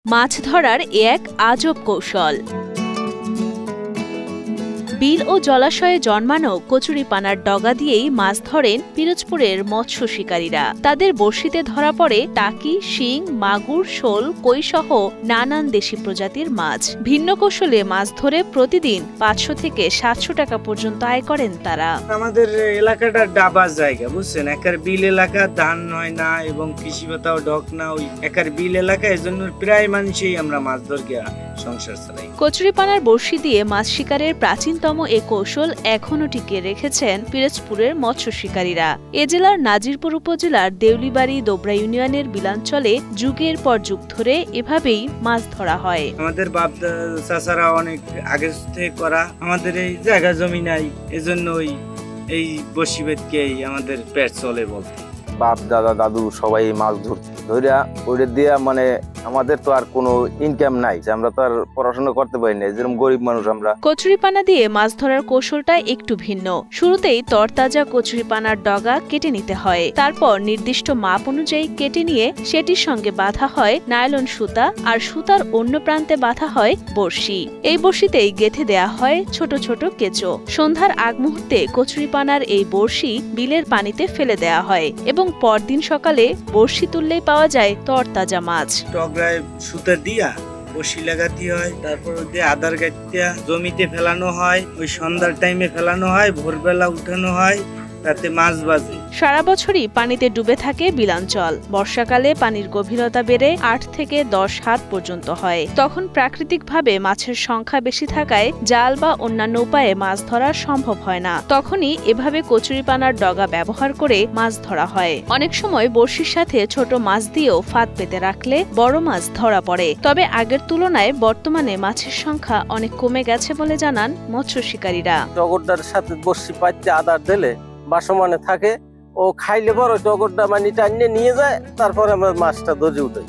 মাছ ধরার এক আজব কৌশল। বিল ও জলাশয়ে জন্মানো কচুরিপানার ডগা দিয়েই মাছ ধরেন পিরোজপুরের মৎস্য শিকারীরা। তাদের বড়শিতে ধরা পড়ে টাকি, শিং, মাগুর, শোল, কইসহ নানান দেশি প্রজাতির মাছ। ভিন্ন কৌশলে মাছ ধরে প্রতিদিন 500 থেকে 700 টাকা পর্যন্ত আয় করেন তারা। আমাদের এলাকাটা ডাবা জায়গা, বুঝছেন, একার বিল এলাকা, ধান হয় না এবং কৃষি পাতাও ডক না, ওই একার বিল এলাকা, এজন্য প্রায় মানুষই আমরা মাছ ধরে সংসার চালাই। কচুরিপানার বড়শি দিয়ে মাছ শিকারের প্রাচীনতম এ কৌশল এখনো টিকিয়ে রেখেছেন পিরোজপুরের মৎস্য শিকারীরা। এ জেলার নাজিরপুর উপজেলার দেউলিবাড়ি দোবরা ইউনিয়নের বিলাঞ্চলে যুগের পর যুগ ধরে এভাবেই মাছ ধরা হয়। আমাদের বাপ চাচারা অনেক আগে থেকে করা, আমাদের এই জায়গা জমি নাই, এজন্য এই বড়শি বেদকেই আমাদের পেট চলে বলতে। বাপ দাদা দাদু সবাই মাছ ধরিয়া ওইটা দিয়া, মানে আমাদের তো আর কোনো ইনকাম নাই, আমরা তো আর পড়াশোনা করতে পারি না, যেরকম গরিব মানুষ আমরা। কচুরিপানা দিয়ে মাছ ধরার কৌশলটা একটু ভিন্ন। শুরুতেই তরতাজা কচুরিপানার ডগা কেটে নিতে হয়, তারপর নির্দিষ্ট মাপ অনুযায়ী কেটে নিয়ে সেটির সঙ্গে বাঁধা হয় নাইলন সুতা, আর সুতার অন্য প্রান্তে বাঁধা হয় বড়শি। এই বড়শিতেই গেঁথে দেয়া হয় ছোট ছোট কেঁচো। সন্ধ্যার আগ মুহূর্তে কচুরিপানার এই বড়শি বিলের পানিতে ফেলে দেয়া হয় এবং পরদিন সকালে বড়শি তুললেই পাওয়া যায় তরতাজা মাছ। টগরায় সুতা দিয়া বড়শি লাগাতে হয়, তারপর ওদের আদার গাইতে জমিতে ফেলানো হয়, ওই সন্ধ্যার টাইমে ফেলানো হয়, ভোরবেলা উঠানো হয়, তাতে মাছ বাজে। সারা বছরই পানিতে ডুবে থাকে বিলাঞ্চল। বর্ষাকালে পানির গভীরতা বেড়ে 8 থেকে 10 হাত পর্যন্ত হয়। তখন প্রাকৃতিকভাবে মাছের সংখ্যা বেশি থাকায় জাল বা অন্যান্য উপায়ে মাছ ধরা সম্ভব হয় না। তখনই এভাবে কচুরিপানার ডগা ব্যবহার করে মাছ ধরা হয়। অনেক সময় বড়শির সাথে ছোট মাছ দিয়েও ফাঁদ পেতে রাখলে বড় মাছ ধরা পড়ে। তবে আগের তুলনায় বর্তমানে মাছের সংখ্যা অনেক কমে গেছে বলে জানান মৎস্য শিকারীরা। টগরটার সাথে বড়শি পাইতে আদার দিলে বাসমানে থাকে, ও খাইলে বড় টগরটা মানে টানিয়ে নিয়ে যায়, তারপরে আমরা মাছটা ধরে উঠাই।